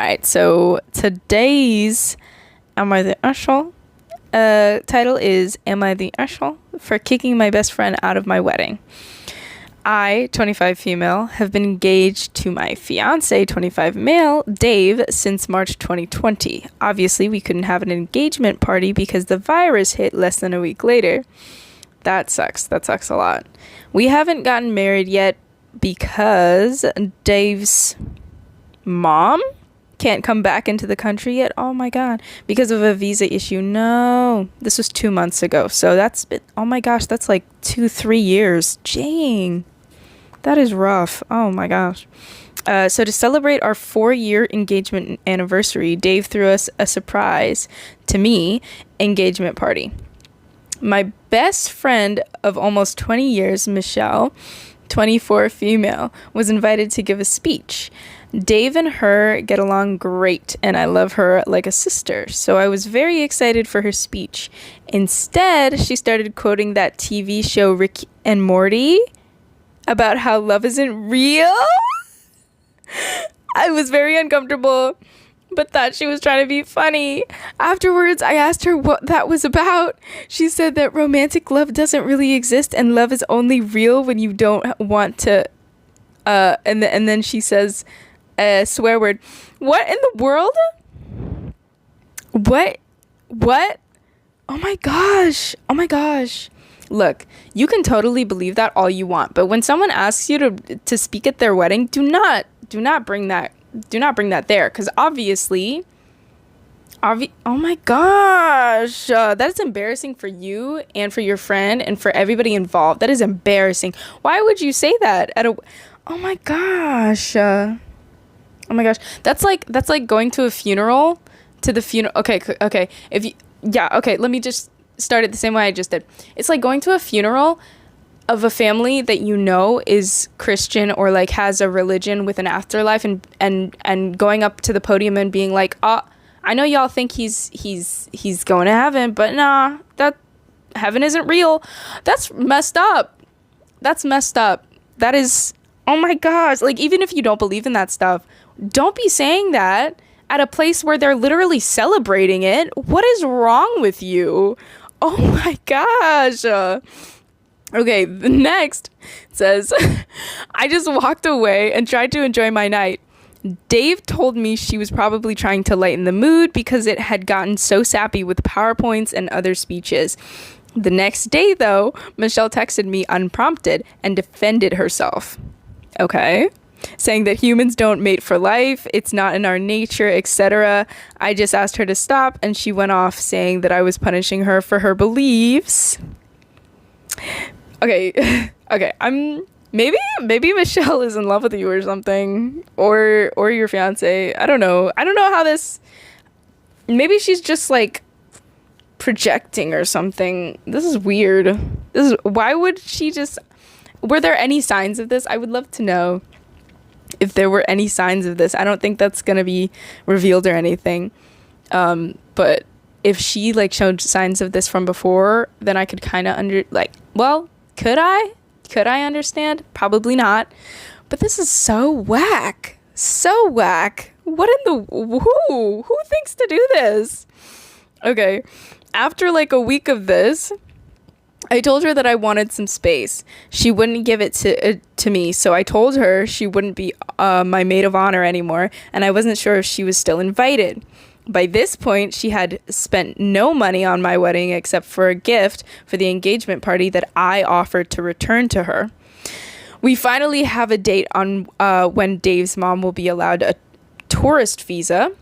right, so today's Am I the Asshole? Title is Am I the Asshole for kicking my best friend out of my wedding? I, 25 female, have been engaged to my fiance, 25 male, Dave, since March 2020. Obviously, we couldn't have an engagement party because the virus hit less than a week later. That sucks. That sucks a lot. We haven't gotten married yet because Dave's mom can't come back into the country yet. Oh my god, because of a visa issue. No, this was 2 months ago, so that's been, oh my gosh, that's like 2-3 years. Dang, that is rough. Oh my gosh. So to celebrate our 4-year engagement anniversary, Dave threw us a surprise, to me, engagement party. My best friend of almost 20 years, Michelle, 24 female, was invited to give a speech. Dave and her get along great, and I love her like a sister, so I was very excited for her speech. Instead, she started quoting that TV show Rick and Morty about how love isn't real. I was very uncomfortable, but thought she was trying to be funny. Afterwards, I asked her what that was about. She said that romantic love doesn't really exist, and love is only real when you don't want to, and then she says a swear word. What in the world? What? Oh my gosh. Look, you can totally believe that all you want, but when someone asks you to speak at their wedding, do not bring that there, because obviously, oh my gosh, that's embarrassing for you and for your friend and for everybody involved. That is embarrassing. Why would you say that at a, oh my gosh, that's like going to a funeral, okay, let me just start it the same way I just did. It's like going to a funeral of a family that you know is Christian or like has a religion with an afterlife, and going up to the podium and being like, I know y'all think he's going to heaven, but nah, that heaven isn't real. That's messed up. That is, oh my gosh, like, even if you don't believe in that stuff, don't be saying that at a place where they're literally celebrating it. What is wrong with you? Oh my gosh. Okay, the next says, I just walked away and tried to enjoy my night. Dave told me she was probably trying to lighten the mood because it had gotten so sappy with PowerPoints and other speeches. The next day, though, Michelle texted me unprompted and defended herself. Okay, saying that humans don't mate for life, it's not in our nature, etc. I just asked her to stop, and she went off saying that I was punishing her for her beliefs. Okay, I'm maybe Michelle is in love with you or something, or your fiance. I don't know how this, maybe she's just like projecting or something. This is weird. Why would she just, were there any signs of this? I would love to know if there were any signs of this. I don't think that's gonna be revealed or anything, but if she like showed signs of this from before, then I could kind of could I understand? Probably not. But this is so whack. What in the, who thinks to do this? Okay, after like a week of this, I told her that I wanted some space. She wouldn't give it to me, so I told her she wouldn't be my maid of honor anymore, and I wasn't sure if she was still invited. By this point, she had spent no money on my wedding except for a gift for the engagement party that I offered to return to her. We finally have a date on when Dave's mom will be allowed a tourist visa.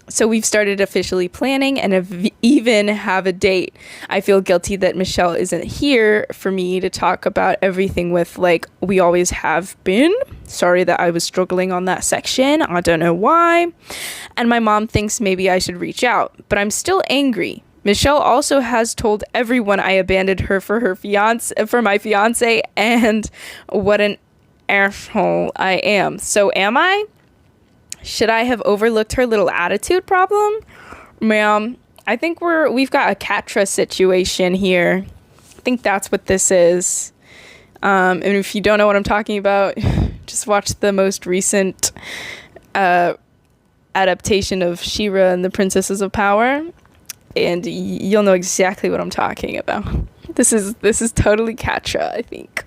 So we've started officially planning and even have a date. I feel guilty that Michelle isn't here for me to talk about everything with, like we always have been. Sorry that I was struggling on that section. I don't know why. And my mom thinks maybe I should reach out, but I'm still angry. Michelle also has told everyone I abandoned her for my fiance, and what an asshole I am. So am I? Should I have overlooked her little attitude problem? Ma'am, I think we've got a Catra situation here. I think that's what this is. And if you don't know what I'm talking about, just watch the most recent adaptation of Shera and the Princesses of Power, and you'll know exactly what I'm talking about. This is totally Catra, I think.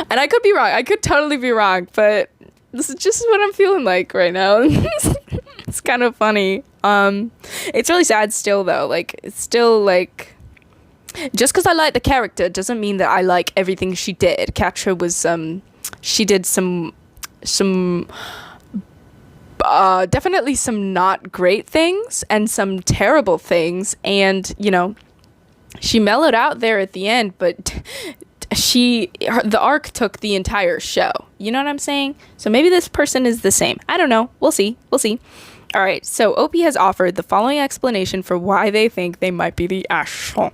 And I could be wrong. I could totally be wrong, but this is just what I'm feeling like right now. It's kind of funny. It's really sad still, though. Like, it's still, like, just because I like the character doesn't mean that I like everything she did. Catra was, she did some definitely some not great things and some terrible things. And, you know, she mellowed out there at the end, but the arc took the entire show. You know what I'm saying? So maybe this person is the same. I don't know. We'll see. All right. So OP has offered the following explanation for why they think they might be the asshole.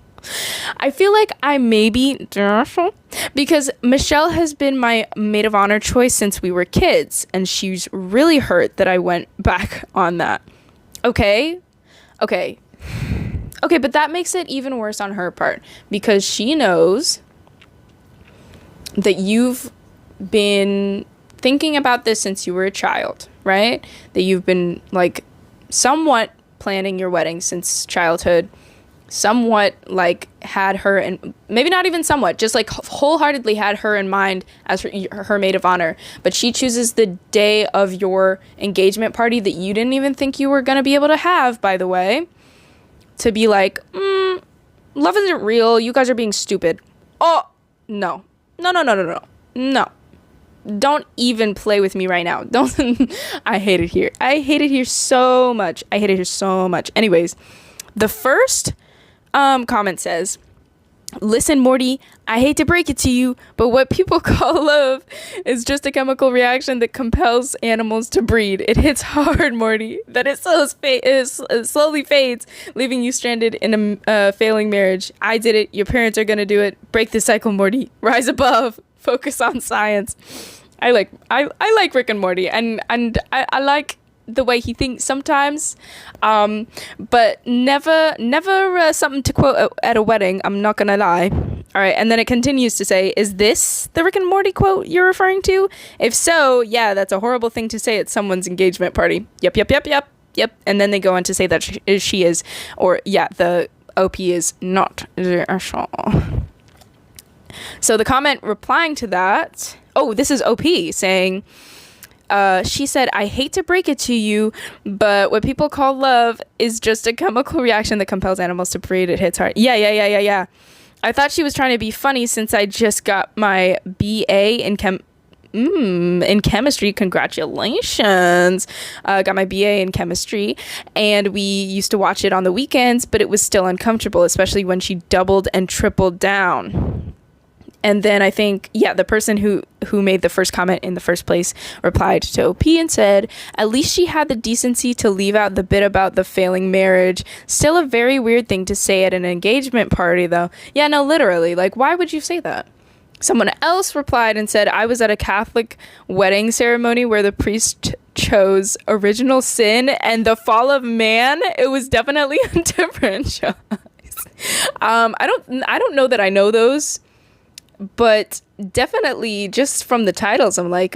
I feel like I may be the asshole because Michelle has been my maid of honor choice since we were kids, and she's really hurt that I went back on that. Okay, but that makes it even worse on her part because she knows that you've been thinking about this since you were a child, right? That you've been, like, somewhat planning your wedding since childhood, somewhat, like, had her, and maybe not even somewhat, just, like, wholeheartedly had her in mind as her maid of honor. But she chooses the day of your engagement party that you didn't even think you were going to be able to have, by the way, to be like, love isn't real. You guys are being stupid. Oh, no. No. Don't even play with me right now. Don't. I hate it here. I hate it here so much. Anyways, the first comment says, listen, Morty, I hate to break it to you, but what people call love is just a chemical reaction that compels animals to breed. It hits hard, Morty, that it slowly fades, leaving you stranded in a failing marriage. I did it. Your parents are going to do it. Break the cycle, Morty. Rise above. Focus on science. I like Rick and Morty, and I like the way he thinks sometimes, but never something to quote at a wedding. I'm not gonna lie. All right, and then it continues to say, is this the Rick and Morty quote you're referring to? If so, yeah, that's a horrible thing to say at someone's engagement party. Yep. And then they go on to say that she is, or yeah, the OP is not the asshole. So the comment replying to that, this is OP saying, she said, I hate to break it to you, but what people call love is just a chemical reaction that compels animals to breed. It hits hard. Yeah. I thought she was trying to be funny since I just got my BA in chemistry. Congratulations. Got my BA in chemistry, and we used to watch it on the weekends, but it was still uncomfortable, especially when she doubled and tripled down. And then I think, the person who made the first comment in the first place replied to OP and said, at least she had the decency to leave out the bit about the failing marriage. Still a very weird thing to say at an engagement party, though. Yeah, no, literally. Like, why would you say that? Someone else replied and said, I was at a Catholic wedding ceremony where the priest chose original sin and the fall of man. It was definitely a different choice. I don't know that I know those. But definitely just from the titles, I'm like,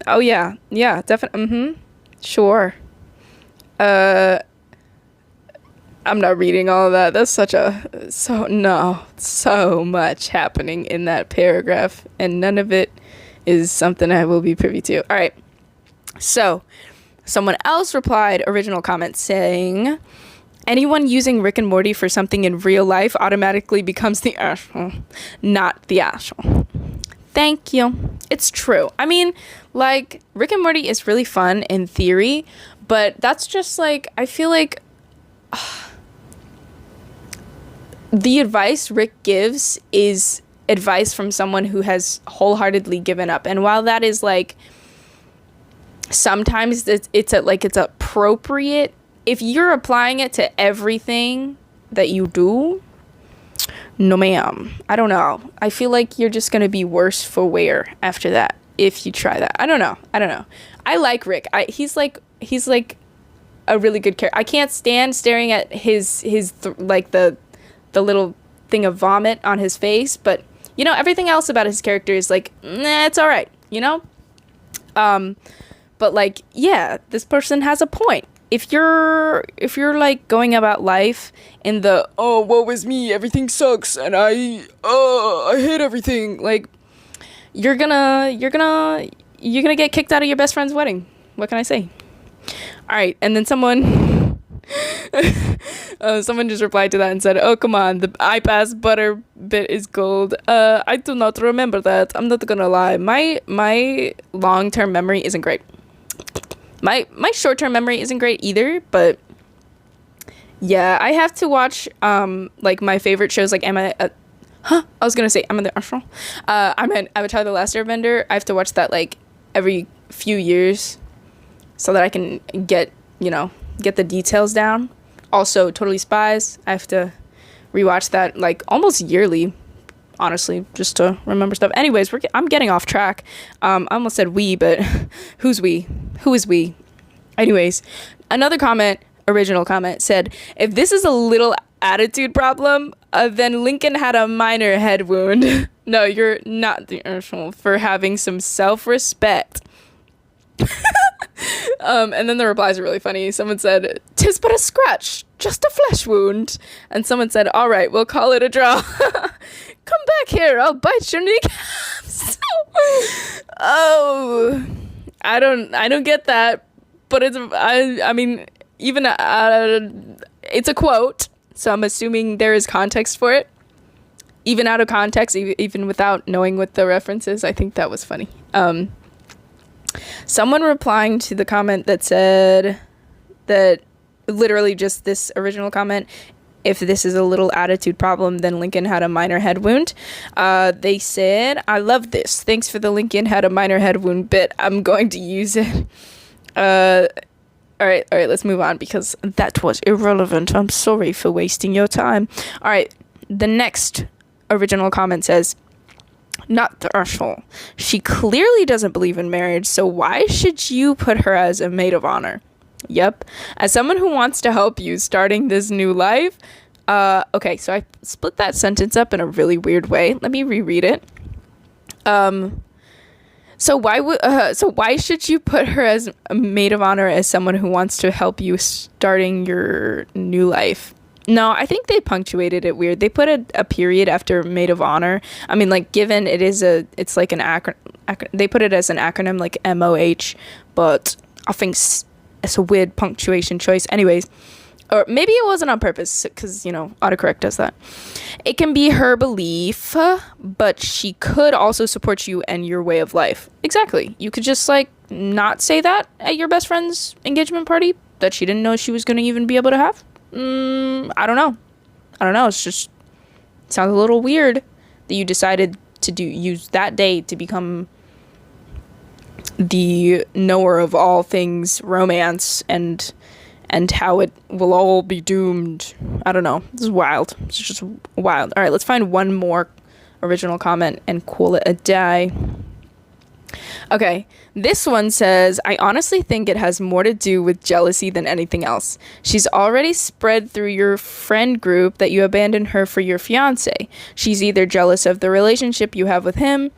oh yeah, definitely, sure. I'm not reading all of that. That's so much happening in that paragraph, and none of it is something I will be privy to. All right. So someone else replied, original comment, saying, anyone using Rick and Morty for something in real life automatically becomes the asshole, not the asshole. Thank you. It's true. I mean, like, Rick and Morty is really fun in theory, but that's just, like, I feel like the advice Rick gives is advice from someone who has wholeheartedly given up. And while that is, like, sometimes it's appropriate, if you're applying it to everything that you do, no ma'am. I don't know. I feel like you're just going to be worse for wear after that if you try that. I don't know. I like Rick. He's like a really good character. I can't stand staring at his the little thing of vomit on his face, but everything else about his character is like, nah, it's all right, But like, yeah, this person has a point. If you're like going about life in the, oh, woe is me, everything sucks and I hate everything, like, you're gonna get kicked out of your best friend's wedding. What can I say? All right, and then someone just replied to that and said, oh, come on, the iPass butter bit is gold. I do not remember that. I'm not gonna lie. My long-term memory isn't great. My short-term memory isn't great either, but yeah, I have to watch like my favorite shows, like I was gonna say I'm in the Arsenal. I'm in Avatar: The Last Airbender. I have to watch that like every few years so that I can get the details down. Also, Totally Spies. I have to rewatch that like almost yearly, honestly, just to remember stuff. Anyways, I'm getting off track. I almost said we, but who's we? Who is we? Anyways, another original comment said, if this is a little attitude problem, then Lincoln had a minor head wound. No, you're not the asshole for having some self-respect. And then the replies are really funny. Someone said, "'Tis but a scratch, just a flesh wound." And someone said, "All right, we'll call it a draw." Come back here, I'll bite your kneecaps. Oh, I don't get that, but I mean, even it's a quote, so I'm assuming there is context for it. Even out of context, even without knowing what the reference is, I think that was funny. Someone replying to the comment that said that literally just this original comment, if this is a little attitude problem, then Lincoln had a minor head wound. They said, I love this. Thanks for the Lincoln had a minor head wound bit. I'm going to use it. All right, let's move on because that was irrelevant. I'm sorry for wasting your time. All right, the next original comment says, not the asshole. She clearly doesn't believe in marriage, so why should you put her as a maid of honor? Yep. As someone who wants to help you starting this new life. Okay, so I split that sentence up in a really weird way. Let me reread it. So why should you put her as a maid of honor as someone who wants to help you starting your new life? No, I think they punctuated it weird. They put a period after maid of honor. I mean, like, given it's like an acronym, they put it as an acronym, like MOH, but I think it's a weird punctuation choice. Anyways, or maybe it wasn't on purpose, because, autocorrect does that. It can be her belief, but she could also support you and your way of life. Exactly. You could just, like, not say that at your best friend's engagement party that she didn't know she was going to even be able to have. I don't know. It sounds a little weird that you decided to use that day to become the knower of all things romance and how it will all be doomed. I don't know. This is wild. It's just wild. All right, let's find one more original comment and call it a day. Okay, this one says, I honestly think it has more to do with jealousy than anything else. She's already spread through your friend group that you abandoned her for your fiance. She's either jealous of the relationship you have with him,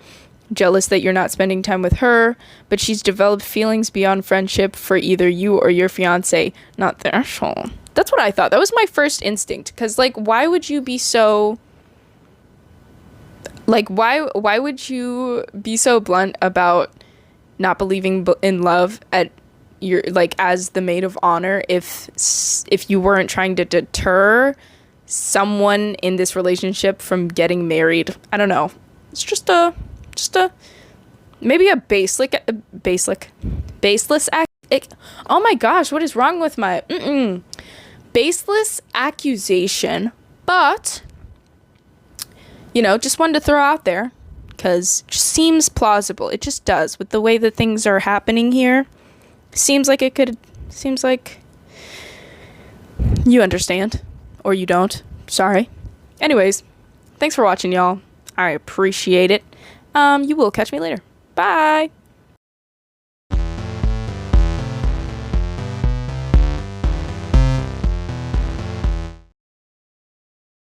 jealous that you're not spending time with her, but she's developed feelings beyond friendship for either you or your fiance. Not the asshole. That's what I thought. That was my first instinct. Because, like, why would you be so... Like, why would you be so blunt about not believing in love at your, like, as the maid of honor if you weren't trying to deter someone in this relationship from getting married? I don't know. It's just a maybe a baseless oh my gosh, what is wrong with my baseless accusation, but just wanted to throw out there because it just seems plausible. It just does with the way that things are happening here. Seems like you understand, or you don't. Sorry. Anyways, thanks for watching, y'all. I appreciate it. You will catch me later. Bye.